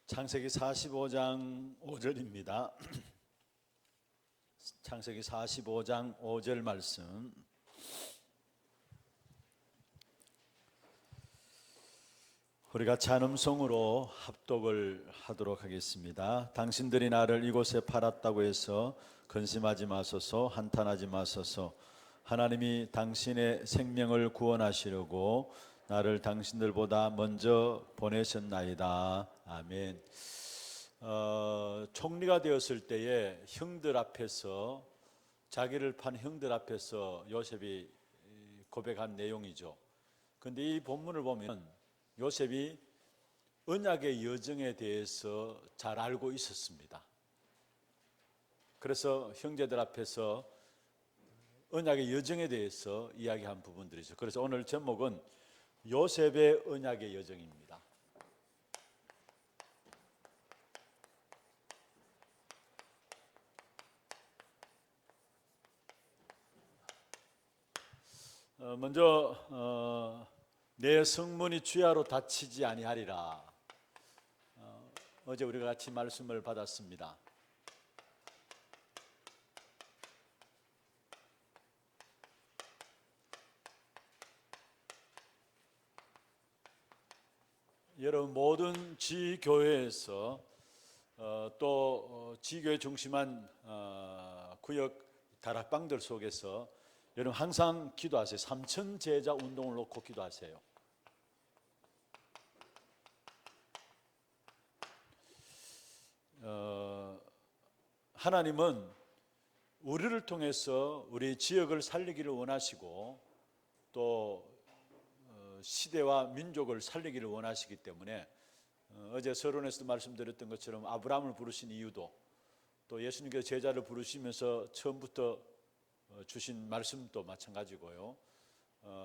창세기 45장 5절입니다. 창세기 45장 5절 말씀. 우리가 찬음송으로 합독을 하도록 하겠습니다. 당신들이 나를 이곳에 팔았다고 해서 근심하지 마소서, 한탄하지 마소서. 하나님이 당신의 생명을 구원하시려고 나를 당신들보다 먼저 보내셨나이다. 아멘. 총리가 되었을 때에 형들 앞에서, 자기를 판 형들 앞에서 요셉이 고백한 내용이죠. 그런데 이 본문을 보면 요셉이 언약의 여정에 대해서 잘 알고 있었습니다. 그래서 형제들 앞에서 언약의 여정에 대해서 이야기한 부분들이죠. 그래서 오늘 제목은 요셉의 언약의 여정입니다. 먼저 내 성문이 주야로 닫히지 아니하리라. 어제 우리가 같이 말씀을 받았습니다. 여러분, 모든 지교회에서 또 지교회 중심한 구역 다락방들 속에서 여러분 항상 기도하세요. 삼천제자 운동을 놓고 기도하세요. 하나님은 우리를 통해서 우리 지역을 살리기를 원하시고 또 시대와 민족을 살리기를 원하시기 때문에 어제 서론에서도 말씀드렸던 것처럼 아브라함을 부르신 이유도, 또 예수님께서 제자를 부르시면서 처음부터 주신 말씀도 마찬가지고요.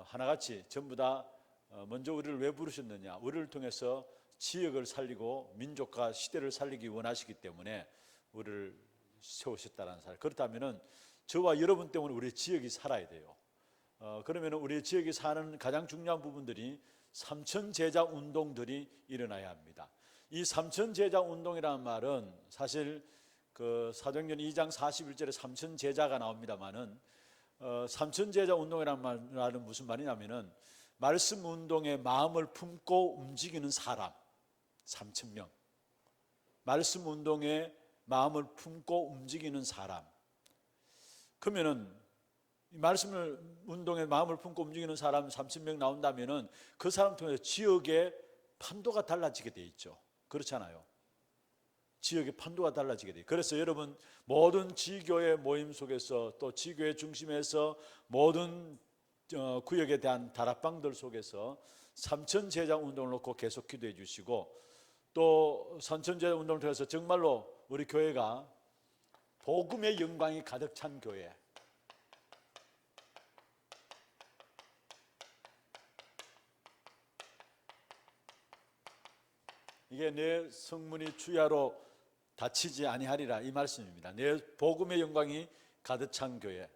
하나같이 전부 다 먼저 우리를 왜 부르셨느냐, 우리를 통해서 지역을 살리고 민족과 시대를 살리기 원하시기 때문에 우리를 세우셨다는 사실. 그렇다면 저와 여러분 때문에 우리 지역이 살아야 돼요. 그러면 우리 지역이 사는 가장 중요한 부분들이 삼천제자 운동들이 일어나야 합니다. 이 삼천제자 운동이라는 말은 사실 그 사도행전 2장 41절에 삼천제자가 나옵니다만은 삼천제자 운동이라는 말은 무슨 말이냐면은 말씀 운동에 마음을 품고 움직이는 사람 3,000명, 말씀 운동에 마음을 품고 움직이는 사람. 그러면은 말씀을 운동에 마음을 품고 움직이는 사람 3,000명 나온다면은 그 사람 통해서 지역의 판도가 달라지게 돼 있죠. 그렇잖아요. 지역의 판도가 달라지게 돼요. 그래서 여러분 모든 지교회 모임 속에서 또 지교회 중심에서 모든 구역에 대한 다락방들 속에서 삼천제자 운동을 놓고 계속 기도해 주시고, 또 삼천제자 운동을 통해서 정말로 우리 교회가 복음의 영광이 가득 찬 교회, 이게 내 성문이 주야로 닫히지 아니하리라 이 말씀입니다. 내 복음의 영광이 가득 찬 교회,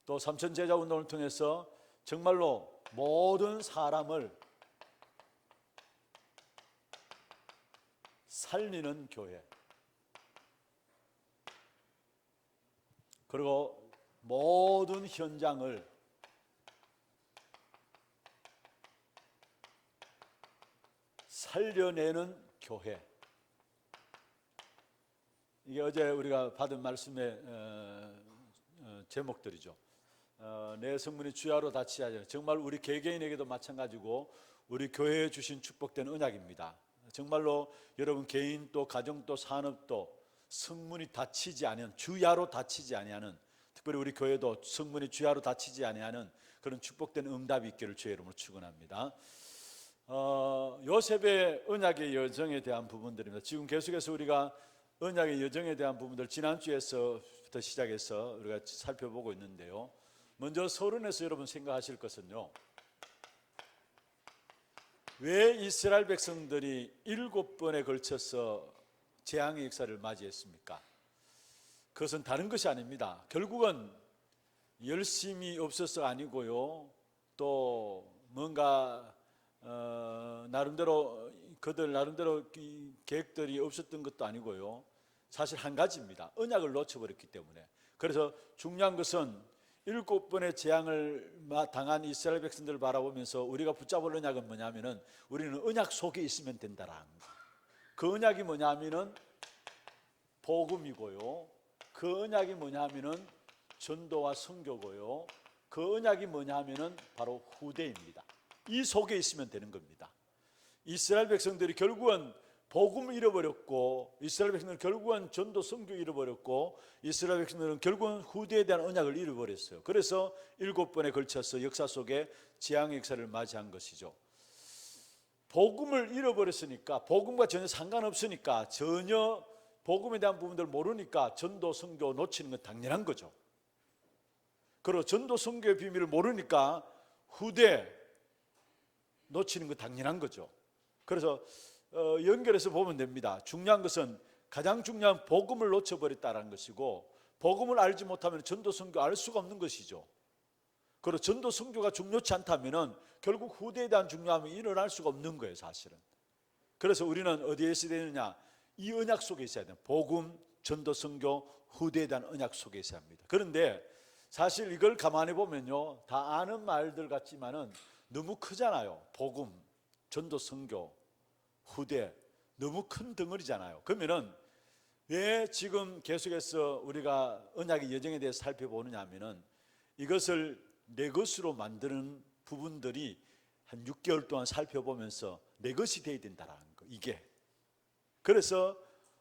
또 삼천제자 운동을 통해서 정말로 모든 사람을 살리는 교회, 그리고 모든 현장을 살려내는 교회. 이게 어제 우리가 받은 말씀의 제목들이죠. 내 성문이 주야로 닫히지 않으리라. 정말 우리 개개인에게도 마찬가지고 우리 교회에 주신 축복된 언약입니다. 정말로 여러분 개인 또 가정 또 산업 또 성문이 닫히지 아니하는, 주야로 닫히지 아니하는, 특별히 우리 교회도 성문이 주야로 닫히지 아니하는 그런 축복된 응답이 있기를 주의 이름으로 축원합니다. 요셉의 언약의 여정에 대한 부분들입니다. 지금 계속해서 우리가 언약의 여정에 대한 부분들 지난주에서부터 시작해서 우리가 살펴보고 있는데요. 먼저 서론에서 여러분 생각하실 것은요, 왜 이스라엘 백성들이 7번에 걸쳐서 재앙의 역사를 맞이했습니까? 그것은 다른 것이 아닙니다. 결국은 열심이 없어서 아니고요, 또 뭔가 나름대로 그들 나름대로 계획들이 없었던 것도 아니고요. 사실 한 가지입니다. 언약을 놓쳐버렸기 때문에. 그래서 중요한 것은 7번의 재앙을 당한 이스라엘 백성들을 바라보면서 우리가 붙잡을 언약은 뭐냐면은 우리는 언약 속에 있으면 된다라는 거. 그 언약이 뭐냐면은 복음이고요. 그 언약이 뭐냐면은 전도와 선교고요. 그 언약이 뭐냐면은 바로 후대입니다. 이 속에 있으면 되는 겁니다. 이스라엘 백성들이 결국은 복음을 잃어버렸고, 이스라엘 백성들은 결국은 전도 선교 잃어버렸고, 이스라엘 백성들은 결국은 후대에 대한 언약을 잃어버렸어요. 그래서 7번에 걸쳐서 역사 속에 재앙의 역사를 맞이한 것이죠. 복음을 잃어버렸으니까, 복음과 전혀 상관없으니까, 전혀 복음에 대한 부분들을 모르니까 전도 선교 놓치는 건 당연한 거죠. 그리고 전도 선교의 비밀을 모르니까 후대 놓치는 건 당연한 거죠. 그래서 연결해서 보면 됩니다. 중요한 것은, 가장 중요한 복음을 놓쳐버렸다는 것이고, 복음을 알지 못하면 전도 선교 알 수가 없는 것이죠. 그리고 전도 선교가 중요치 않다면 결국 후대에 대한 중요함이 일어날 수가 없는 거예요, 사실은. 그래서 우리는 어디에 있어야 되느냐? 이 언약 속에 있어야 돼요. 복음, 전도 선교, 후대에 대한 언약 속에 있어야 합니다. 그런데 사실 이걸 가만히 보면요, 다 아는 말들 같지만은 너무 크잖아요. 복음, 전도 선교, 후대, 너무 큰 덩어리잖아요. 그러면은 왜 지금 계속해서 우리가 언약의 여정에 대해서 살펴보느냐 하면은, 이것을 내 것으로 만드는 부분들이 한 6개월 동안 살펴보면서 내 것이 되어야 된다라는 거, 이게. 그래서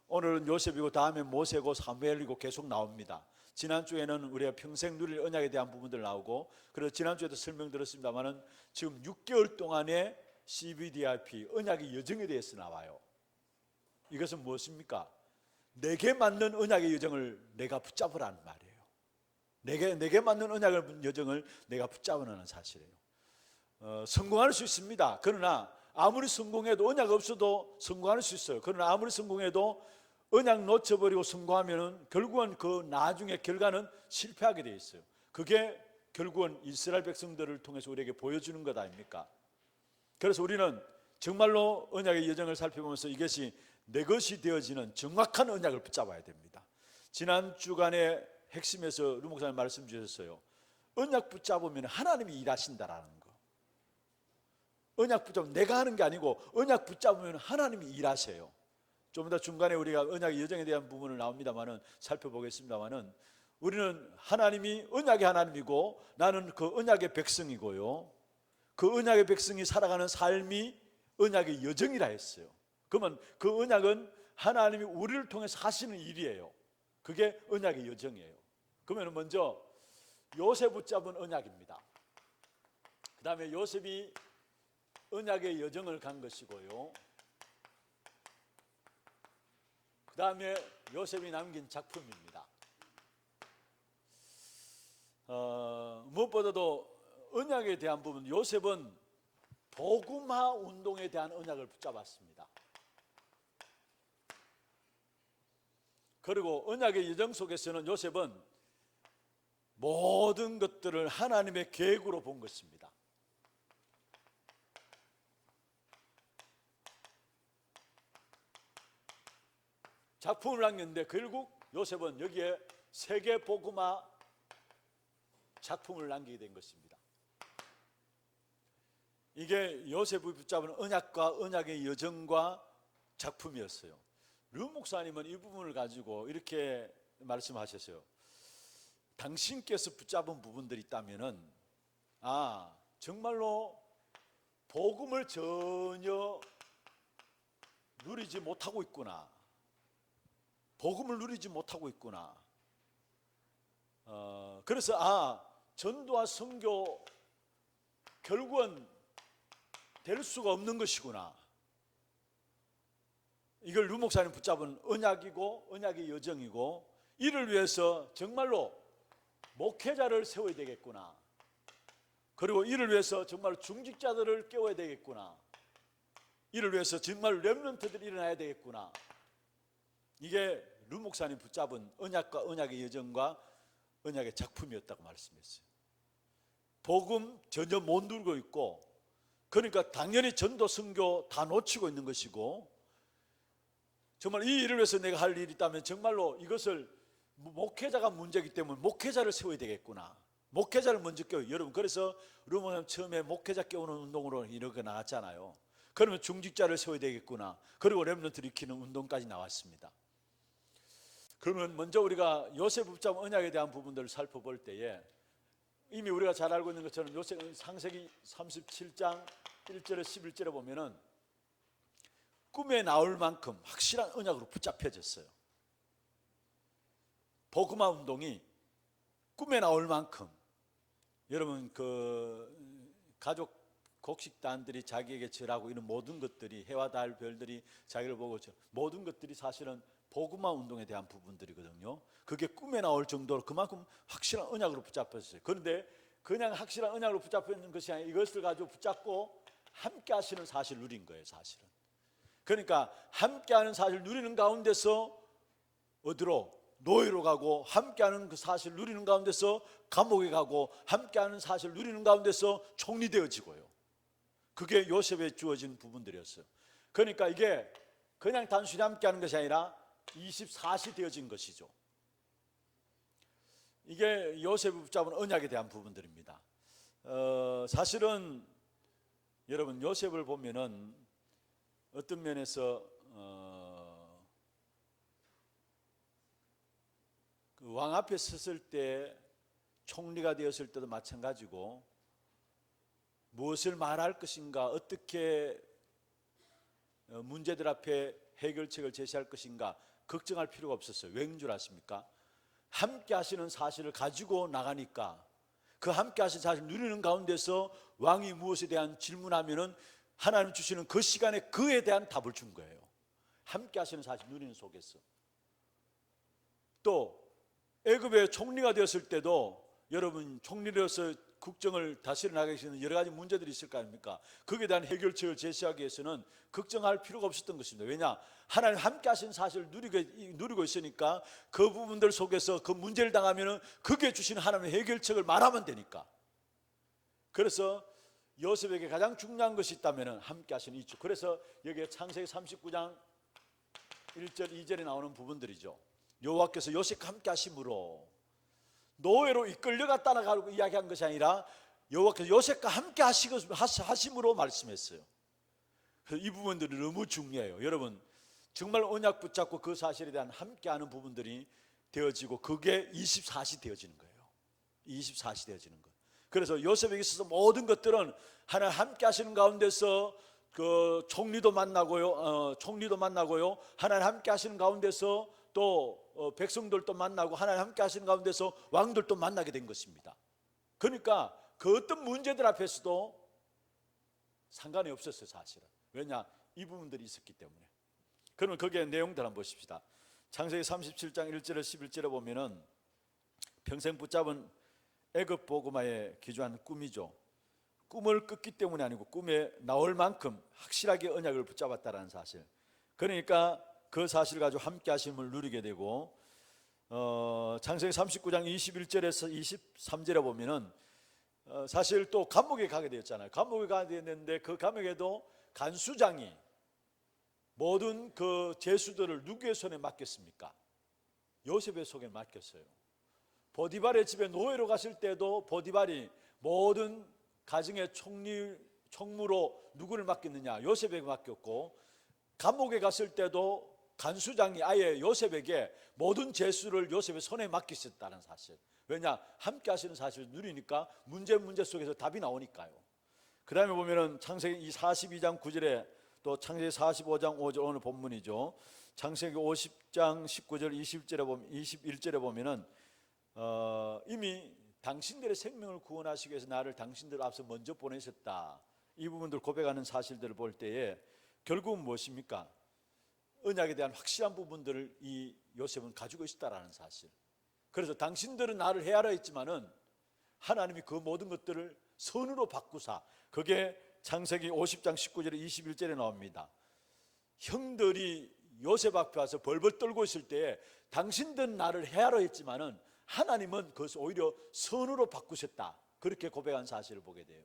오늘은 요셉이고 다음에 모세고 사무엘이고 계속 나옵니다. 지난주에는 우리가 평생 누릴 언약에 대한 부분들 나오고, 그래서 지난주에도 설명드렸습니다만은 지금 6개월 동안의 CBDRP 언약의 여정에 대해서 나와요. 이것은 무엇입니까? 내게 맞는 언약의 여정을 내가 붙잡으라는 말이에요. 내게 맞는 언약의 여정을 내가 붙잡으라는 사실이에요. 성공할 수 있습니다. 그러나 아무리 성공해도, 언약 없어도 성공할 수 있어요. 그러나 아무리 성공해도 언약 놓쳐버리고 성공하면은 결국은 그 나중에 결과는 실패하게 돼 있어요. 그게 결국은 이스라엘 백성들을 통해서 우리에게 보여주는 것 아닙니까? 그래서 우리는 정말로 언약의 여정을 살펴보면서 이것이 내 것이 되어지는 정확한 언약을 붙잡아야 됩니다. 지난 주간에 핵심에서 루 목사님 말씀 주셨어요. 언약 붙잡으면 하나님이 일하신다라는 거. 언약 붙잡으면 내가 하는 게 아니고 언약 붙잡으면 하나님이 일하세요. 좀 더 중간에 우리가 언약의 여정에 대한 부분을 나옵니다만은 살펴보겠습니다만은, 우리는 하나님이 언약의 하나님이고 나는 그 언약의 백성이고요. 그 언약의 백성이 살아가는 삶이 언약의 여정이라 했어요. 그러면 그 언약은 하나님이 우리를 통해서 하시는 일이에요. 그게 언약의 여정이에요. 그러면 먼저 요셉 붙잡은 언약입니다. 그 다음에 요셉이 언약의 여정을 간 것이고요. 그 다음에 요셉이 남긴 작품입니다. 무엇보다도 언약에 대한 부분, 요셉은 복음화 운동에 대한 언약을 붙잡았습니다. 그리고 언약의 여정 속에서는 요셉은 모든 것들을 하나님의 계획으로 본 것입니다. 작품을 남겼는데 결국 요셉은 여기에 세계 복음화 작품을 남기게 된 것입니다. 이게 요셉이 붙잡은 언약과 언약의 여정과 작품이었어요. 류 목사님은 이 부분을 가지고 이렇게 말씀하셨어요. 당신께서 붙잡은 부분들이 있다면은, 정말로 복음을 전혀 누리지 못하고 있구나. 복음을 누리지 못하고 있구나. 그래서 전도와 선교 결국은 될 수가 없는 것이구나. 이걸 류 목사님 붙잡은 언약이고 언약의 여정이고, 이를 위해서 정말로 목회자를 세워야 되겠구나. 그리고 이를 위해서 정말 중직자들을 깨워야 되겠구나. 이를 위해서 정말 렘넌트들이 일어나야 되겠구나. 이게 류 목사님 붙잡은 언약과 언약의 여정과 언약의 작품이었다고 말씀했어요. 복음 전혀 못 누리고 있고, 그러니까 당연히 전도 선교 다 놓치고 있는 것이고, 정말 이 일을 위해서 내가 할 일이 있다면 정말로 이것을 목회자가 문제이기 때문에 목회자를 세워야 되겠구나. 목회자를 먼저 깨워요. 여러분, 그래서 루머는 처음에 목회자 깨우는 운동으로 이렇게 나왔잖아요. 그러면 중직자를 세워야 되겠구나. 그리고 렘넌트를 익히는 운동까지 나왔습니다. 그러면 먼저 우리가 요셉 붙잡은 언약에 대한 부분들을 살펴볼 때에, 이미 우리가 잘 알고 있는 것처럼 요셉 창세기 37장 1절에 11절에 보면은 꿈에 나올 만큼 확실한 언약으로 붙잡혀졌어요. 복음화 운동이 꿈에 나올 만큼, 여러분 가족 곡식단들이 자기에게 절하고 이런 모든 것들이, 해와 달 별들이 자기를 보고 모든 것들이 사실은 복음화 운동에 대한 부분들이거든요. 그게 꿈에 나올 정도로 그만큼 확실한 언약으로 붙잡혔어요. 그런데 그냥 확실한 언약으로 붙잡혀 있는 것이 아니라 이것을 가지고 붙잡고 함께 하시는 사실을 누린 거예요, 사실은. 그러니까 함께하는 사실을 누리는 가운데서 어디로? 노예로 가고, 함께하는 그 사실을 누리는 가운데서 감옥에 가고, 함께하는 사실을 누리는 가운데서 총리되어지고요. 그게 요셉에 주어진 부분들이었어요. 그러니까 이게 그냥 단순히 함께하는 것이 아니라 24시 되어진 것이죠. 이게 요셉이 붙잡은 언약에 대한 부분들입니다. 사실은 여러분, 요셉을 보면은 어떤 면에서 그 왕 앞에 섰을 때, 총리가 되었을 때도 마찬가지고, 무엇을 말할 것인가, 어떻게 문제들 앞에 해결책을 제시할 것인가 걱정할 필요가 없었어요. 왜인 줄 아십니까? 함께 하시는 사실을 가지고 나가니까, 그 함께 하시는 사실을 누리는 가운데서 왕이 무엇에 대한 질문하면은 하나님 주시는 그 시간에 그에 대한 답을 준 거예요. 함께 하시는 사실 누리는 속에서. 또 애굽의 총리가 되었을 때도, 여러분, 총리로서 국정을 다스려 나가기 위해서는 여러 가지 문제들이 있을 거 아닙니까? 거기에 대한 해결책을 제시하기 위해서는 걱정할 필요가 없었던 것입니다. 왜냐? 하나님 함께 하시는 사실을 누리고 있으니까 그 부분들 속에서 그 문제를 당하면 그게 주시는 하나님의 해결책을 말하면 되니까. 그래서 요셉에게 가장 중요한 것이 있다면 함께 하시는 이주. 그래서 여기에 창세기 39장 1절 2절에 나오는 부분들이죠. 여호와께서 요셉과 함께 하심으로, 노예로 이끌려가 따라가고 이야기한 것이 아니라 여호와께서 요셉과 함께 하심으로 말씀했어요. 이 부분들이 너무 중요해요. 여러분, 정말 언약 붙잡고 그 사실에 대한 함께하는 부분들이 되어지고, 그게 24시 되어지는 거예요. 24시 되어지는 것. 그래서 요셉에게 있어서 모든 것들은 하나님 함께 하시는 가운데서 그 총리도 만나고요, 하나님 함께 하시는 가운데서 또 백성들도 만나고, 하나님 함께 하시는 가운데서 왕들도 만나게 된 것입니다. 그러니까 그 어떤 문제들 앞에서도 상관이 없었어요, 사실은. 왜냐? 이 부분들이 있었기 때문에. 그러면 거기에 내용들 한번 보십시다. 창세기 37장 1절에 11절에 보면은 평생 붙잡은 애굽 복음화에 기초한 꿈이죠. 꿈을 꿨기 때문이 아니고 꿈에 나올 만큼 확실하게 언약을 붙잡았다는 사실. 그러니까 그 사실을 가지고 함께 하심을 누리게 되고, 창세기 39장 21절에서 23절에 보면은 사실 또 감옥에 가게 되었잖아요. 감옥에 가게 됐는데 그 감옥에도 간수장이 모든 그 죄수들을 누구의 손에 맡겼습니까? 요셉의 손에 맡겼어요. 보디발의 집에 노예로 갔을 때도 보디발이 모든 가정의 총무로 누구를 맡겼느냐? 요셉에게 맡겼고, 감옥에 갔을 때도 간수장이 아예 요셉에게 모든 죄수를 요셉의 손에 맡기셨다는 사실. 왜냐? 함께 하시는 사실을 누리니까 문제 속에서 답이 나오니까요. 그 다음에 보면은 창세기 42장 9절에, 또 창세기 45장 5절, 오늘 본문이죠. 창세기 50장 19절 21절에 보면은 이미 당신들의 생명을 구원하시기 위해서 나를 당신들 앞서 먼저 보내셨다. 이 부분들 고백하는 사실들을 볼 때에 결국은 무엇입니까? 언약에 대한 확실한 부분들을 이 요셉은 가지고 있었다라는 사실. 그래서 당신들은 나를 헤아려 했지만은 하나님이 그 모든 것들을 선으로 바꾸사. 그게 창세기 50장 19절에 21절에 나옵니다. 형들이 요셉 앞에 와서 벌벌 떨고 있을 때에 당신들은 나를 헤아려 했지만은 하나님은 그것을 오히려 선으로 바꾸셨다. 그렇게 고백한 사실을 보게 돼요.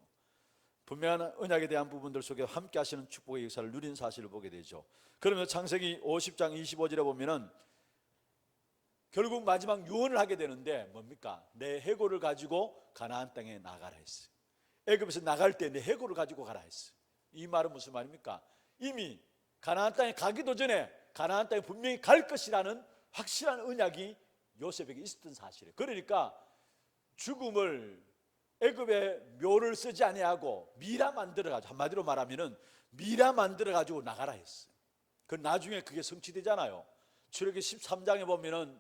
분명한 언약에 대한 부분들 속에 함께 하시는 축복의 역사를 누린 사실을 보게 되죠. 그러면 창세기 50장 25절에 보면은 결국 마지막 유언을 하게 되는데 뭡니까? 내 해골을 가지고 가나안 땅에 나가라 했어요. 애굽에서 나갈 때 내 해골을 가지고 가라 했어요. 이 말은 무슨 말입니까? 이미 가나안 땅에 가기도 전에 가나안 땅에 분명히 갈 것이라는 확실한 언약이 요셉에게 있었던 사실이에요. 그러니까 죽음을 애굽에 묘를 쓰지 아니하고 미라 만들어가지고, 한마디로 말하면은 미라 만들어가지고 나가라 했어요. 그 나중에 그게 성취되잖아요. 출애굽기 13장에 보면은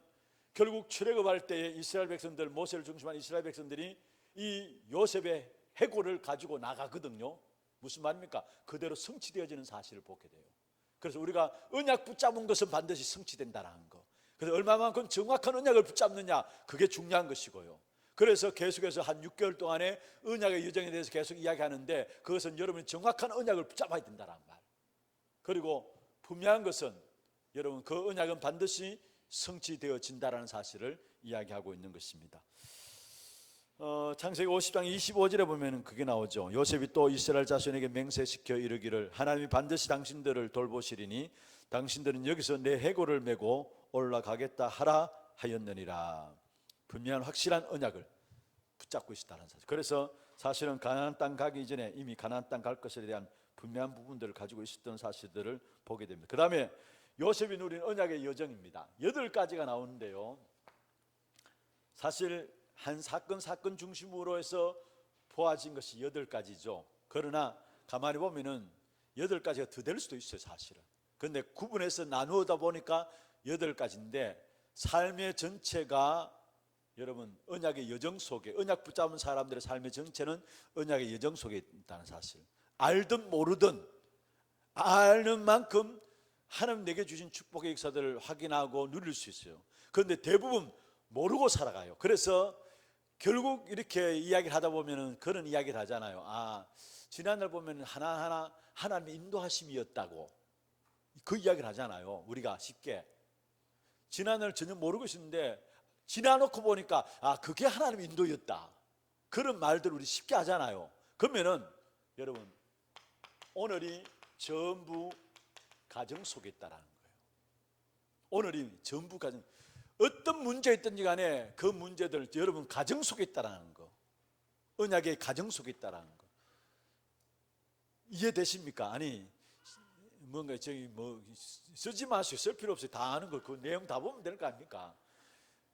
결국 출애굽할 때 이스라엘 백성들, 모세를 중심한 이스라엘 백성들이 이 요셉의 해골을 가지고 나가거든요. 무슨 말입니까? 그대로 성취되어지는 사실을 보게 돼요. 그래서 우리가 언약 붙잡은 것은 반드시 성취된다는 거. 그래서 얼마만큼 정확한 언약을 붙잡느냐, 그게 중요한 것이고요. 그래서 계속해서 한 6개월 동안에 언약의 여정에 대해서 계속 이야기하는데, 그것은 여러분이 정확한 언약을 붙잡아야 된다는 말. 그리고 분명한 것은 여러분 그 언약은 반드시 성취되어진다는 사실을 이야기하고 있는 것입니다. 창세기 50장 25절에 보면 그게 나오죠. 요셉이 또 이스라엘 자손에게 맹세시켜 이르기를 하나님이 반드시 당신들을 돌보시리니 당신들은 여기서 내 해골을 메고 올라가겠다 하라 하였느니라. 분명한 확실한 언약을 붙잡고 있다는 사실. 그래서 사실은 가나안 땅 가기 이전에 이미 가나안 땅 갈 것에 대한 분명한 부분들을 가지고 있었던 사실들을 보게 됩니다. 그 다음에 요셉이 누린 언약의 여정입니다. 8가지가 나오는데요, 사실 한 사건 중심으로 해서 보아진 것이 8가지죠. 그러나 가만히 보면은 8가지가 더 될 수도 있어요, 사실은. 그런데 구분해서 나누다 보니까 8가지인데 삶의 전체가 여러분 언약의 여정 속에, 언약 붙잡은 사람들의 삶의 전체는 언약의 여정 속에 있다는 사실. 알든 모르든 아는 만큼 하나님 내게 주신 축복의 역사들을 확인하고 누릴 수 있어요. 그런데 대부분 모르고 살아가요. 그래서 결국 이렇게 이야기를 하다 보면은 그런 이야기를 하잖아요. 지난날 보면 하나하나 하나님의 인도하심이었다고 그 이야기를 하잖아요. 우리가 쉽게 지난날 전혀 모르고 있었는데 지나놓고 보니까 그게 하나님의 인도였다, 그런 말들 우리 쉽게 하잖아요. 그러면은 여러분 오늘이 전부 가정 속에 있다는 거예요. 오늘이 전부 가정, 어떤 문제 있든지 간에 그 문제들 여러분 가정 속에 있다는 거, 언약의 가정 속에 있다는 거 이해되십니까? 아니 뭔가 쓰지 마세요. 쓸 필요 없어요. 다 아는 걸 그 내용 다 보면 되는 거 아닙니까?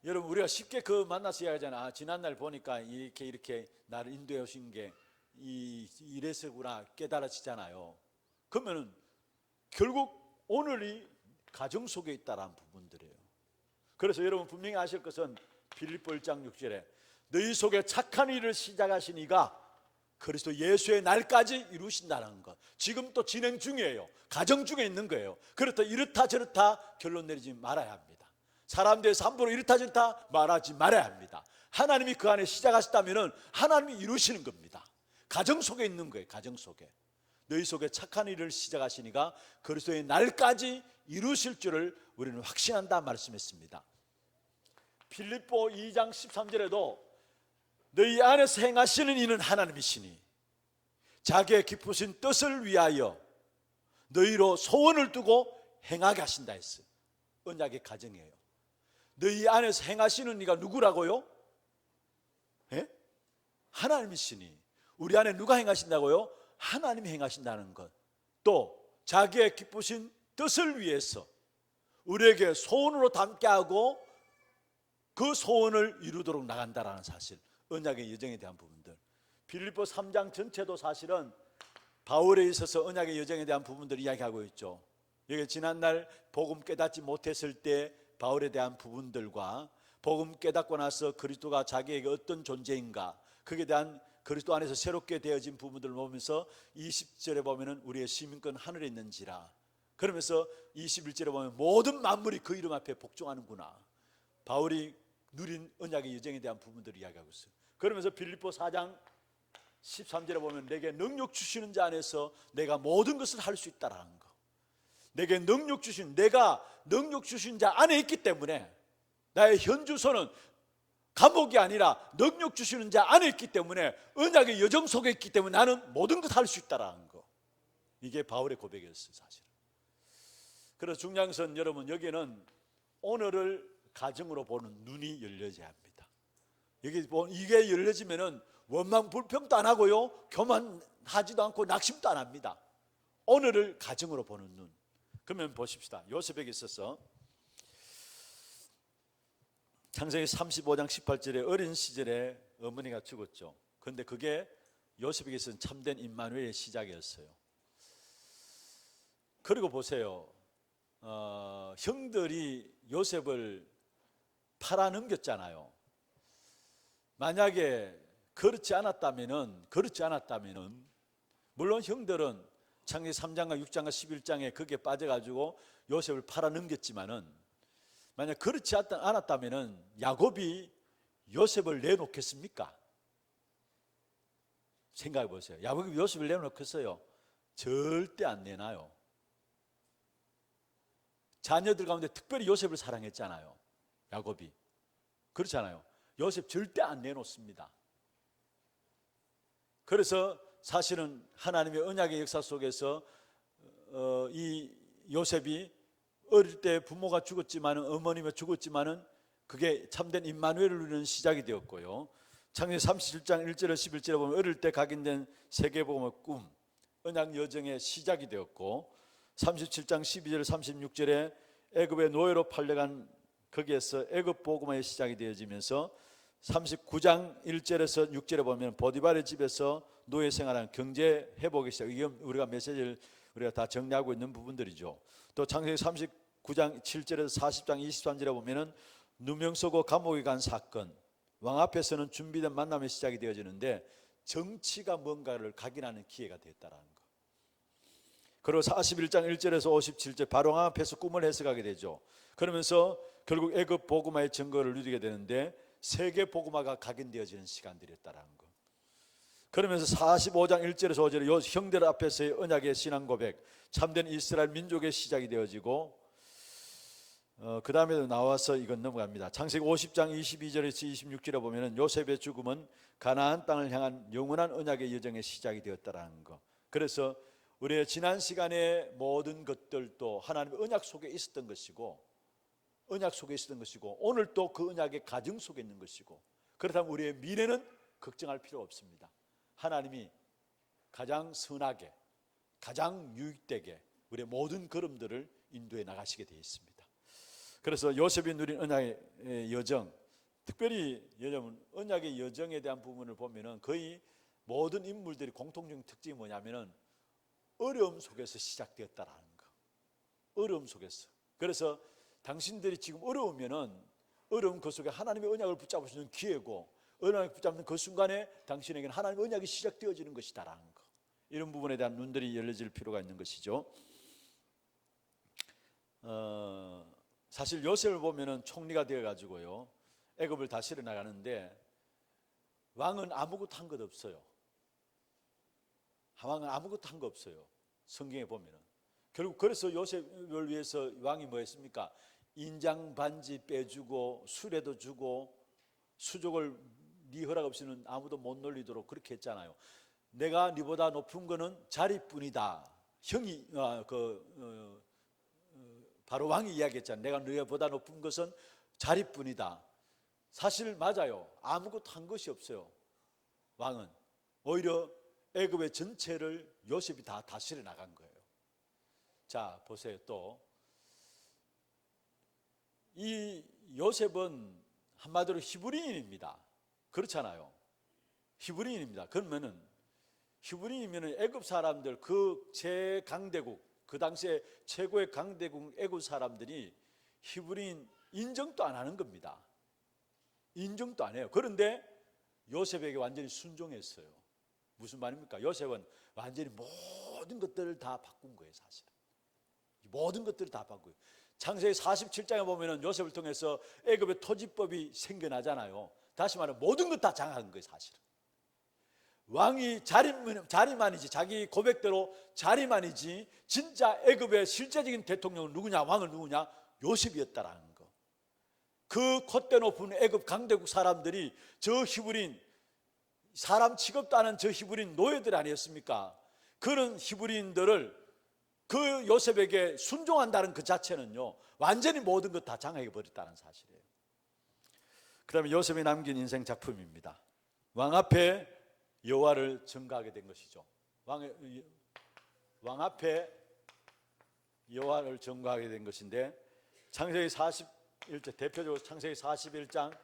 여러분 우리가 쉽게 만나서 이야기하잖아. 지난날 보니까 이렇게 나를 인도해 오신 게 이래서구나 깨달아지잖아요. 그러면은 결국 오늘이 가정 속에 있다라는 부분들이에요. 그래서 여러분 분명히 아실 것은 빌립보 1장 6절에 너희 속에 착한 일을 시작하신 이가 그리스도 예수의 날까지 이루신다는 것, 지금 또 진행 중이에요. 가정 중에 있는 거예요. 그렇다 이렇다 저렇다 결론 내리지 말아야 합니다. 사람들에서 함부로 이렇다 저렇다 말하지 말아야 합니다. 하나님이 그 안에 시작하셨다면 하나님이 이루시는 겁니다. 가정 속에 있는 거예요. 가정 속에 너희 속에 착한 일을 시작하시니가 그리스도의 날까지 이루실 줄을 우리는 확신한다 말씀했습니다. 빌립보 2장 13절에도 너희 안에서 행하시는 이는 하나님이시니 자기의 기쁘신 뜻을 위하여 너희로 소원을 두고 행하게 하신다 했어요. 언약의 가정이에요. 너희 안에서 행하시는 이가 누구라고요? 하나님이시니 우리 안에 누가 행하신다고요? 하나님이 행하신다는 것. 또 자기의 기쁘신 뜻을 위해서 우리에게 소원으로 담게 하고 그 소원을 이루도록 나간다라는 사실, 언약의 여정에 대한 부분들. 빌립보 3장 전체도 사실은 바울에 있어서 언약의 여정에 대한 부분들을 이야기하고 있죠. 여기 지난날 복음 깨닫지 못했을 때 바울에 대한 부분들과 복음 깨닫고 나서 그리스도가 자기에게 어떤 존재인가, 그에 대한 그리스도 안에서 새롭게 되어진 부분들을 보면서 20절에 보면은 우리의 시민권 하늘에 있는지라, 그러면서 21절에 보면 모든 만물이 그 이름 앞에 복종하는구나, 바울이 누린 언약의 여정에 대한 부분들을 이야기하고 있어요. 그러면서 빌립보 4장 13절에 보면 내게 능력 주시는 자 안에서 내가 모든 것을 할 수 있다라는 거, 내게 능력 주신, 내가 능력 주신 자 안에 있기 때문에 나의 현 주소는 감옥이 아니라 능력 주시는 자 안에 있기 때문에, 언약의 여정 속에 있기 때문에 나는 모든 것 할 수 있다라는 거. 이게 바울의 고백이었어요, 사실. 그래서 중요한 것은 여러분, 여기는 오늘을 가정으로 보는 눈이 열려져야 합니다. 이게 열려지면은 원망 불평도 안 하고요, 교만하지도 않고 낙심도 안 합니다. 오늘을 가정으로 보는 눈. 그러면 보십시다. 요셉에게 있어서 창세기 35장 18절에 어린 시절에 어머니가 죽었죠. 그런데 그게 요셉에게 있어서는 참된 임마누엘의 시작이었어요. 그리고 보세요. 형들이 요셉을 팔아넘겼잖아요. 만약에 그렇지 않았다면은 물론 형들은 창세기 3장과 6장과 11장에 거기에 빠져가지고 요셉을 팔아넘겼지만은, 만약 그렇지 않았다면은 야곱이 요셉을 내놓겠습니까? 생각해 보세요. 야곱이 요셉을 내놓겠어요? 절대 안 내놔요. 자녀들 가운데 특별히 요셉을 사랑했잖아요, 야곱이. 그렇잖아요. 요셉 절대 안 내놓습니다. 그래서 사실은 하나님의 언약의 역사 속에서 이 요셉이 어릴 때 부모가 죽었지만은, 어머니가 죽었지만은 그게 참된 임마누엘을 누리는 시작이 되었고요. 창세기 37장 1절에 11절에 보면 어릴 때 각인된 세계복음의 꿈, 언약 여정의 시작이 되었고, 37장 12절 36절에 애굽의 노예로 팔려간 거기에서 애굽 복음의 시작이 되어지면서 39장 1절에서 6절에 보면 보디발의 집에서 노예 생활하는 경제 회복의 시작. 이게 우리가 메시지를 우리가 다 정리하고 있는 부분들이죠. 또 창세기 39장 7절에서 40장 23절에 보면은 누명 쓰고 감옥에 간 사건, 왕 앞에서는 준비된 만남의 시작이 되어지는데 정치가 뭔가를 각인하는 기회가 됐다라는 거. 그리고 41장 1절에서 57절 바로 왕 앞에서 꿈을 해석하게 되죠. 그러면서 결국 애굽 복음화의 증거를 누리게 되는데 세계 복음화가 각인되어지는 시간들이었다라는 거. 그러면서 45장 1절에서 5절에 요 형들 앞에서의 언약의 신앙 고백, 참된 이스라엘 민족의 시작이 되어지고, 그 다음에도 나와서 이건 넘어갑니다. 창세기 50장 22절에서 26절에 보면은 요셉의 죽음은 가나안 땅을 향한 영원한 언약의 여정의 시작이 되었다라는 거. 그래서 우리의 지난 시간의 모든 것들도 하나님의 언약 속에 있었던 것이고, 오늘 또 그 언약의 가정 속에 있는 것이고, 그렇다면 우리의 미래는 걱정할 필요 없습니다. 하나님이 가장 선하게, 가장 유익되게 우리의 모든 걸음들을 인도해 나가시게 되어 있습니다. 그래서 요셉이 누린 언약의 여정, 특별히 여러분 언약의 여정에 대한 부분을 보면은 거의 모든 인물들이 공통적인 특징이 뭐냐면은 어려움 속에서 시작되었다라는 거. 어려움 속에서. 그래서 당신들이 지금 어려우면은 어려운 그 속에 하나님의 언약을 붙잡을 수 있는 기회고, 언약을 붙잡는 그 순간에 당신에게는 하나님의 언약이 시작되어지는 것이다라는 거. 이런 부분에 대한 눈들이 열려질 필요가 있는 것이죠. 사실 요셉을 보면은 총리가 되어 가지고요 애굽을 다스려 나가는데 왕은 아무것도 한 것 없어요. 왕은 아무것도 한 거 없어요. 성경에 보면은. 결국 그래서 요셉을 위해서 왕이 뭐 했습니까? 인장 반지 빼주고 수레도 주고 수족을 네 허락 없이는 아무도 못 놀리도록 그렇게 했잖아요. 내가 네보다 높은 거는 자리뿐이다. 형이 바로 왕이 이야기했잖아요. 내가 너보다 높은 것은 자리뿐이다. 사실 맞아요. 아무것도 한 것이 없어요. 왕은 오히려 애굽의 전체를 요셉이 다 다스려 나간 거예요. 자, 보세요. 또 이 요셉은 한마디로 히브리인입니다. 그렇잖아요. 히브리인입니다. 그러면은 히브리인이면 애굽 사람들, 그 제강대국, 그 당시에 최고의 강대국 애굽 사람들이 히브리인 인정도 안 하는 겁니다. 인정도 안 해요. 그런데 요셉에게 완전히 순종했어요. 무슨 말입니까? 요셉은 완전히 모든 것들을 다 바꾼 거예요, 사실은. 모든 것들을 다 바꾸고. 창세기 47장에 보면은 요셉을 통해서 애굽의 토지법이 생겨나잖아요. 다시 말하면 모든 것 다 장악한 거예요, 사실은. 왕이 자리만이지, 자기 고백대로 자리만이지, 진짜 애굽의 실제적인 대통령은 누구냐, 왕은 누구냐? 요셉이었다라는 거. 그 콧대 높은 애굽 강대국 사람들이 저 히브리인, 사람 취급도 안 하는 저 히브리인 노예들 아니었습니까? 그런 히브리인들을 그 요셉에게 순종한다는 그 자체는요, 완전히 모든 것 다 장악해 버렸다는 사실이에요. 그다음에 요셉이 남긴 인생 작품입니다. 왕 앞에 여호와를 전가하게 된 것이죠. 왕 앞에 여호와를 전가하게 된 것인데, 창세기 41절, 대표적으로 창세기 41장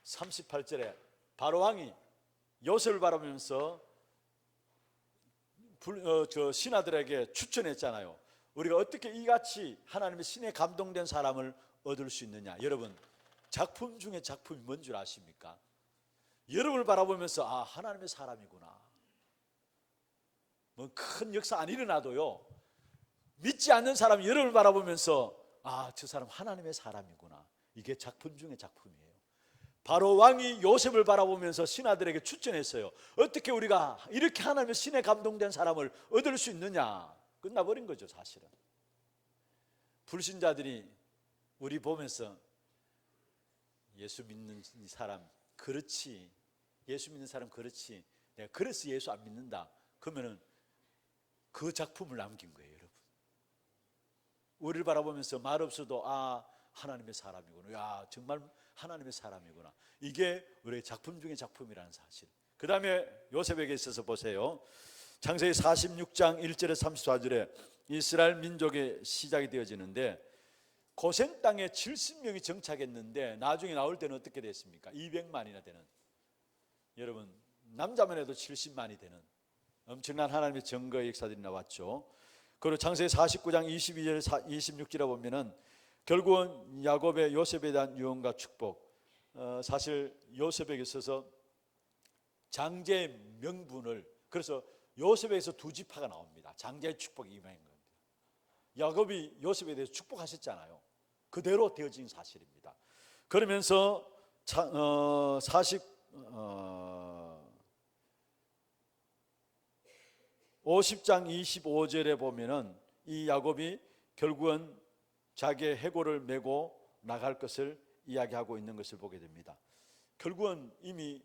38절에 바로 왕이 요셉을 바라보면서 신하들에게 추천했잖아요. 우리가 어떻게 이같이 하나님의 신에 감동된 사람을 얻을 수 있느냐. 여러분, 작품 중에 작품이 뭔 줄 아십니까? 여러분을 바라보면서 아, 하나님의 사람이구나. 뭐 큰 역사 안 일어나도요, 믿지 않는 사람이 여러분을 바라보면서 아, 저 사람 하나님의 사람이구나. 이게 작품 중에 작품이에요. 바로 왕이 요셉을 바라보면서 신하들에게 추천했어요. 어떻게 우리가 이렇게 하나님의 신에 감동된 사람을 얻을 수 있느냐. 끝나버린 거죠, 사실은. 불신자들이 우리 보면서 예수 믿는 사람 그렇지, 예수 믿는 사람 그렇지, 내가 그래서 예수 안 믿는다, 그러면은 그 작품을 남긴 거예요, 여러분. 우리를 바라보면서 말 없어도 아, 하나님의 사람이구나, 야, 정말 하나님의 사람이구나. 이게 우리의 작품 중에 작품이라는 사실. 그 다음에 요셉에게 있어서 보세요. 창세기 46장 1절에서 34절에 이스라엘 민족의 시작이 되어지는데, 고센 땅에 70명이 정착했는데 나중에 나올 때는 어떻게 됐습니까? 200만이나 되는, 여러분 남자만 해도 70만이 되는 엄청난 하나님의 증거의 역사들이 나왔죠. 그리고 창세기 49장 22절 26절에 보면은 결국은 야곱의 요셉에 대한 유언과 축복, 사실 요셉에게 있어서 장제의 명분을, 그래서 요셉에게서 두 지파가 나옵니다. 장제의 축복이 임한 겁니다. 야곱이 요셉에 대해서 축복하셨잖아요. 그대로 되어진 사실입니다. 그러면서 50장 25절에 보면은 이 야곱이 결국은 자기의 해골을 메고 나갈 것을 이야기하고 있는 것을 보게 됩니다. 결국은 이미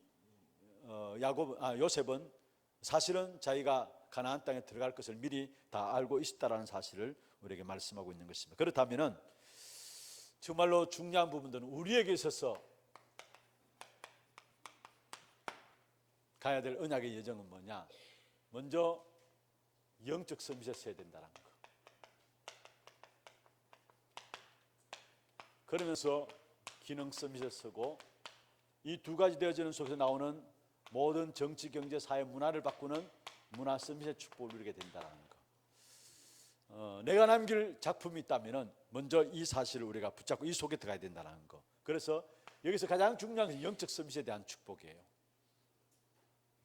요셉은 사실은 자기가 가나안 땅에 들어갈 것을 미리 다 알고 있었다라는 사실을 우리에게 말씀하고 있는 것입니다. 그렇다면은 정말로 중요한 부분들은 우리에게 있어서 가야 될 언약의 여정은 뭐냐? 먼저 영적 서밋에 서야 된다는 거. 그러면서 기능 서밋에 서고, 이 두 가지 되어지는 속에서 나오는 모든 정치, 경제, 사회, 문화를 바꾸는 문화 서밋의 축복을 누리게 된다는 거. 내가 남길 작품이 있다면 먼저 이 사실을 우리가 붙잡고 이 속에 들어가야 된다는 거. 그래서 여기서 가장 중요한 것은 영적 서밋에 대한 축복이에요.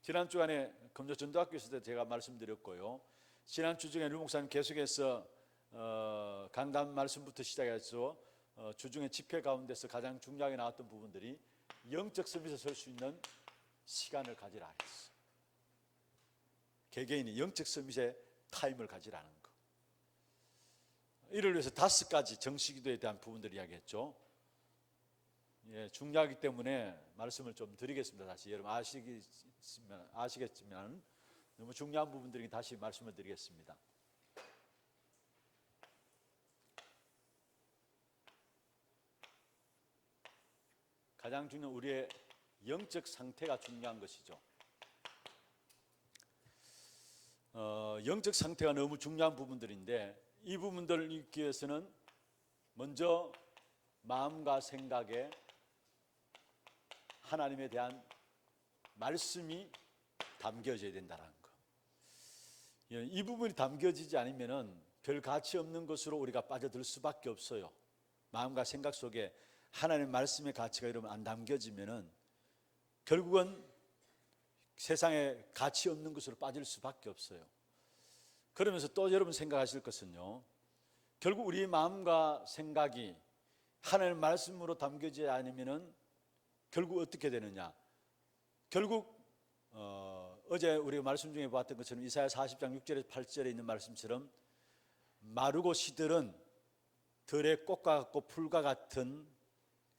지난 주간에 금조 전도학교 있을 때 제가 말씀드렸고요, 지난 주 중에 류 목사님 계속해서 강단 말씀부터 시작해서 주중에 집회 가운데서 가장 중요하게 나왔던 부분들이 영적 서밋에 설 수 있는 시간을 가지라 했어. 개개인이 영적 서밋의 타임을 가지라는 거. 이를 위해서 5가지 정식기도에 대한 부분들을 이야기했죠. 예, 중요하기 때문에 말씀을 좀 드리겠습니다. 다시 여러분 아시겠지만 너무 중요한 부분들이 다시 말씀을 드리겠습니다. 가장 중요한 우리의 영적 상태가 중요한 것이죠. 영적 상태가 너무 중요한 부분들인데, 이 부분들을 읽기 위해서는 먼저 마음과 생각에 하나님에 대한 말씀이 담겨져야 된다는 거. 이 부분이 담겨지지 않으면 별 가치 없는 것으로 우리가 빠져들 수밖에 없어요. 마음과 생각 속에 하나님의 말씀의 가치가 이러면 안 담겨지면은 결국은 세상에 가치 없는 것으로 빠질 수밖에 없어요. 그러면서 또 여러분 생각하실 것은요, 결국 우리 마음과 생각이 하나님의 말씀으로 담겨지지 않으면은 결국 어떻게 되느냐? 결국 어제 우리가 말씀 중에 봤던 것처럼 이사야 40장 6절에서 8절에 있는 말씀처럼 마르고 시들은 들의 꽃과 같고 풀과 같은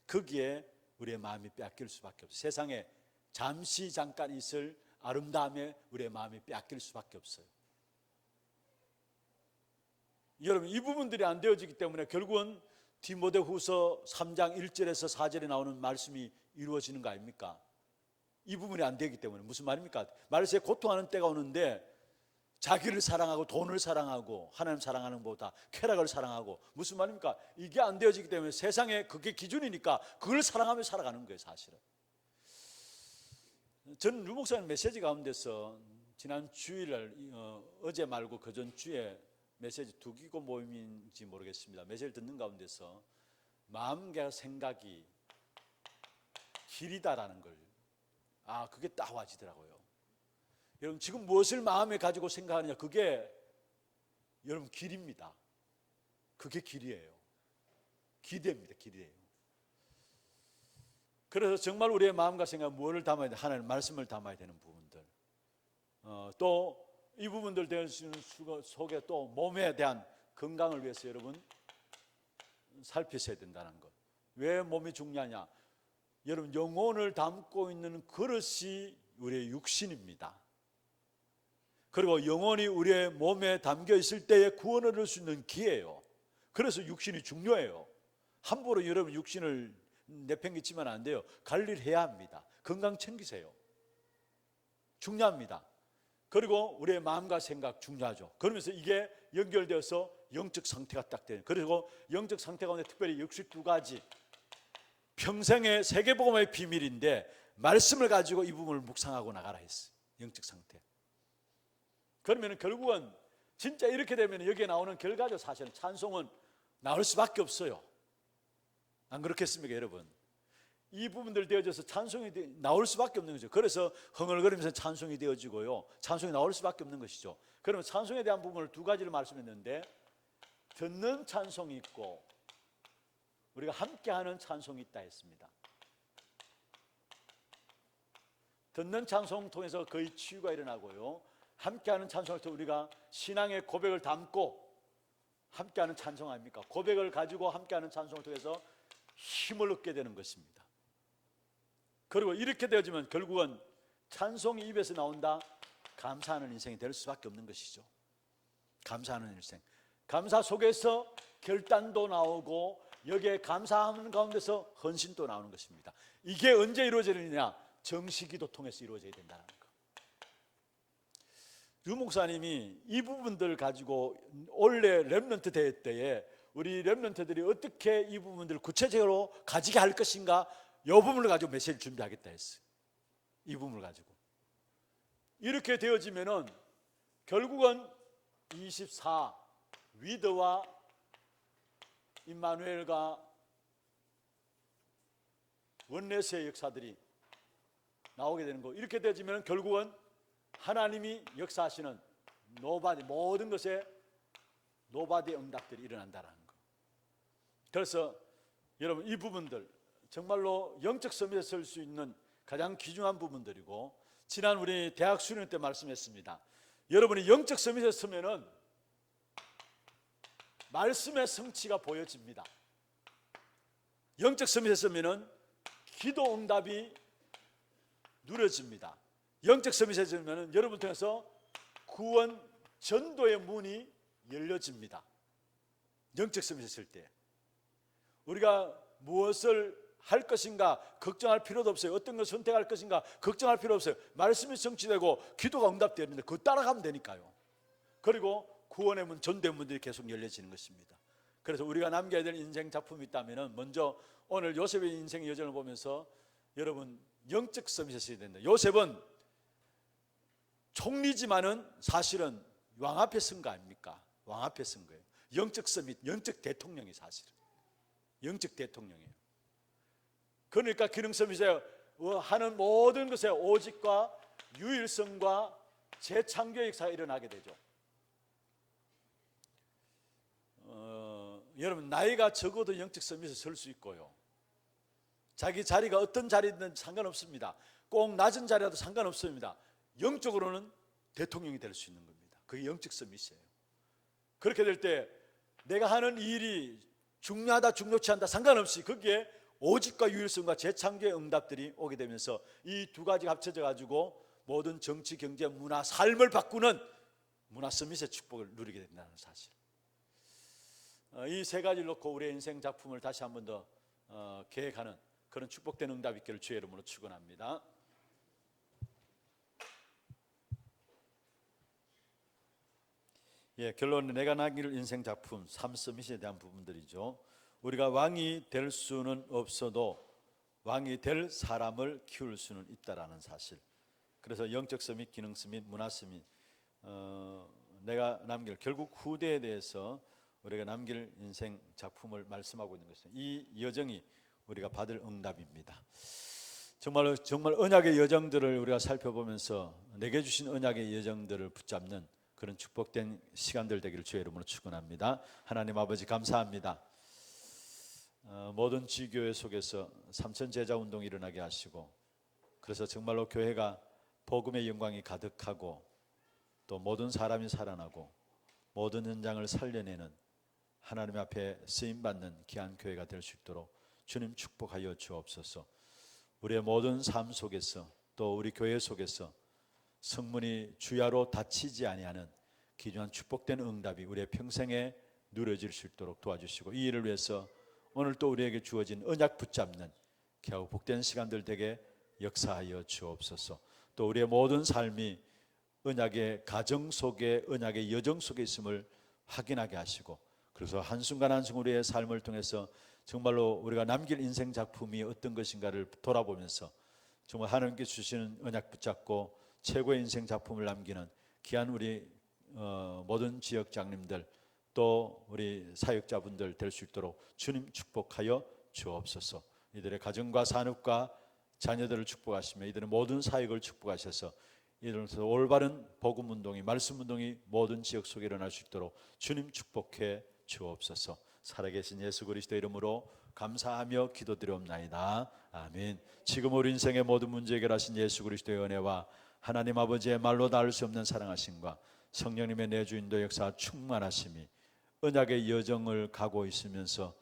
거기에 우리의 마음이 빼앗길 수밖에 없어요. 세상에 잠시 잠깐 있을 아름다움에 우리의 마음이 빼앗길 수밖에 없어요. 여러분, 이 부분들이 안 되어지기 때문에 결국은 디모데후서 3장 1절에서 4절에 나오는 말씀이 이루어지는 거 아닙니까? 이 부분이 안 되기 때문에. 무슨 말입니까? 말세에 고통하는 때가 오는데 자기를 사랑하고 돈을 사랑하고 하나님 사랑하는 것보다 쾌락을 사랑하고, 무슨 말입니까? 이게 안 되어지기 때문에 세상에 그게 기준이니까 그걸 사랑하며 살아가는 거예요, 사실은. 저는 류 목사님 메시지 가운데서 지난 주일날 어제 말고 그전 주에 메시지 두기고 모임인지 모르겠습니다. 메시지를 듣는 가운데서 마음과 생각이 길이다라는 걸, 그게 딱 와지더라고요. 여러분, 지금 무엇을 마음에 가지고 생각하느냐, 그게 여러분 길입니다. 그게 길이에요. 기대입니다. 기대예요. 그래서 정말 우리의 마음과 생각, 무엇을 담아야 돼? 하나님 말씀을 담아야 되는 부분들, 또 이 부분들 될 수 있는 속에 또 몸에 대한 건강을 위해서 여러분 살피셔야 된다는 것. 왜 몸이 중요하냐? 여러분, 영혼을 담고 있는 그릇이 우리의 육신입니다. 그리고 영혼이 우리의 몸에 담겨 있을 때에 구원을 얻을 수 있는 기회예요. 그래서 육신이 중요해요. 함부로 여러분 육신을 내팽개치면 안 돼요. 관리를 해야 합니다. 건강 챙기세요. 중요합니다. 그리고 우리의 마음과 생각 중요하죠. 그러면서 이게 연결되어서 영적 상태가 딱 돼요. 그리고 영적 상태 가운데 특별히 62가지 평생의 세계복음의 비밀인데, 말씀을 가지고 이 부분을 묵상하고 나가라 했어요. 영적 상태. 그러면 결국은 진짜 이렇게 되면 여기에 나오는 결과죠. 사실은 찬송은 나올 수밖에 없어요. 안 그렇겠습니까, 여러분? 이 부분들 되어져서 찬송이 나올 수밖에 없는 거죠. 그래서 흥얼거리면서 찬송이 되어지고요, 찬송이 나올 수밖에 없는 것이죠. 그러면 찬송에 대한 부분을 두 가지를 말씀했는데, 듣는 찬송이 있고 우리가 함께하는 찬송이 있다 했습니다. 듣는 찬송 통해서 거의 치유가 일어나고요, 함께하는 찬송을 통해 우리가 신앙의 고백을 담고 함께하는 찬송 아닙니까? 고백을 가지고 함께하는 찬송을 통해서 힘을 얻게 되는 것입니다. 그리고 이렇게 되어지면 결국은 찬송이 입에서 나온다, 감사하는 인생이 될 수밖에 없는 것이죠. 감사하는 인생. 감사 속에서 결단도 나오고 여기에 감사하는 가운데서 헌신도 나오는 것입니다. 이게 언제 이루어지느냐? 정식기도 통해서 이루어져야 된다는 거. 류 목사님이 이 부분들 가지고 올해 렘넌트 대회 때에 우리 렘넌트들이 어떻게 이 부분들을 구체적으로 가지게 할 것인가, 이 부분을 가지고 메시지를 준비하겠다 했어요. 이 부분을 가지고 이렇게 되어지면은 결국은 24 위드와 임마누엘과 원내스의 역사들이 나오게 되는 거. 이렇게 되어지면 결국은 하나님이 역사하시는 노바디, 모든 것에 노바디의 응답들이 일어난다는 거. 그래서 여러분, 이 부분들 정말로 영적 서밋에 설 수 있는 가장 귀중한 부분들이고, 지난 우리 대학 수련 때 말씀했습니다. 여러분이 영적 서밋에 서면은 말씀의 성취가 보여집니다. 영적 서밋에 서면은 기도 응답이 누려집니다. 영적 서밋에 서면은 여러분 통해서 구원 전도의 문이 열려집니다. 영적 서밋에 설 때 우리가 무엇을 할 것인가 걱정할 필요도 없어요. 어떤 걸 선택할 것인가 걱정할 필요 없어요. 말씀이 성취되고 기도가 응답되는데 그거 따라가면 되니까요. 그리고 구원의 문, 전도의 문들이 계속 열려지는 것입니다. 그래서 우리가 남겨야 될 인생 작품이 있다면 먼저 오늘 요셉의 인생의 여정을 보면서 여러분 영적 서밋에 서야 된다. 요셉은 총리지만은 사실은 왕 앞에 선 거 아닙니까? 왕 앞에 선 거예요. 영적 서밋, 영적 대통령이 사실은 영적 대통령이에요. 그러니까 기능 서밋에 하는 모든 것에 오직과 유일성과 재창조의 역사가 일어나게 되죠. 여러분, 나이가 적어도 영적 서밋에 설 수 있고요, 자기 자리가 어떤 자리든 상관없습니다. 꼭 낮은 자리라도 상관없습니다. 영적으로는 대통령이 될 수 있는 겁니다. 그게 영적 서밋이에요. 그렇게 될 때 내가 하는 일이 중요하다 중요치 않다 상관없이 거기에 오직과 유일성과 재창조의 응답들이 오게 되면서 이 두 가지가 합쳐져 가지고 모든 정치, 경제, 문화, 삶을 바꾸는 문화 서밋의 축복을 누리게 된다는 사실. 이 세 가지를 놓고 우리의 인생 작품을 다시 한 번 더 계획하는 그런 축복된 응답 있기를 주의 이름으로 축원합니다. 결론은 내가 남길 인생 작품 3 서밋에 대한 부분들이죠. 우리가 왕이 될 수는 없어도 왕이 될 사람을 키울 수는 있다라는 사실. 그래서 영적 서밋, 기능 서밋, 문화 서밋, 내가 남길 결국 후대에 대해서 우리가 남길 인생 작품을 말씀하고 있는 것은 이 여정이 우리가 받을 응답입니다. 정말 언약의 여정들을 우리가 살펴보면서 내게 주신 언약의 여정들을 붙잡는 그런 축복된 시간들 되기를 주의 이름으로 축원합니다. 하나님 아버지 감사합니다. 모든 지교회 속에서 삼천 제자 운동이 일어나게 하시고, 그래서 정말로 교회가 복음의 영광이 가득하고 또 모든 사람이 살아나고 모든 현장을 살려내는 하나님 앞에 쓰임받는 귀한 교회가 될 수 있도록 주님 축복하여 주옵소서. 우리의 모든 삶 속에서 또 우리 교회 속에서 성문이 주야로 닫히지 아니하는 귀중한 축복된 응답이 우리의 평생에 누려질 수 있도록 도와주시고, 이 일을 위해서 오늘 또 우리에게 주어진 언약 붙잡는 귀하고 복된 시간들 되게 역사하여 주옵소서. 또 우리의 모든 삶이 언약의 가정 속에, 언약의 여정 속에 있음을 확인하게 하시고, 그래서 한순간 한순간 우리의 삶을 통해서 정말로 우리가 남길 인생 작품이 어떤 것인가를 돌아보면서 정말 하나님께 주시는 언약 붙잡고 최고의 인생 작품을 남기는 귀한 우리 모든 지역 장님들 또 우리 사역자분들 될 수 있도록 주님 축복하여 주옵소서. 이들의 가정과 산업과 자녀들을 축복하시며 이들의 모든 사역을 축복하셔서 이들에서 올바른 복음 운동이, 말씀 운동이 모든 지역 속에 일어날 수 있도록 주님 축복해 주옵소서. 살아계신 예수 그리스도 이름으로 감사하며 기도드리옵나이다. 아멘. 지금 우리 인생의 모든 문제 해결하신 예수 그리스도의 은혜와 하나님 아버지의 말로 닿을 수 없는 사랑하심과 성령님의 내주인도 역사 충만하심이 언약의 여정을 가고 있으면서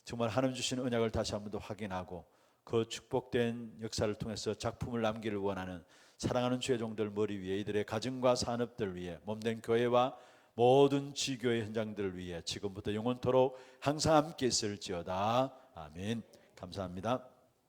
정말 하나님 주신 언약을 다시 한 번 더 확인하고 그 축복된 역사를 통해서 작품을 남기를 원하는 사랑하는 주의 종들 머리 위에, 이들의 가정과 산업들 위에, 몸된 교회와 모든 지교의 현장들을 위해 지금부터 영원토록 항상 함께 있을지어다. 아멘. 감사합니다.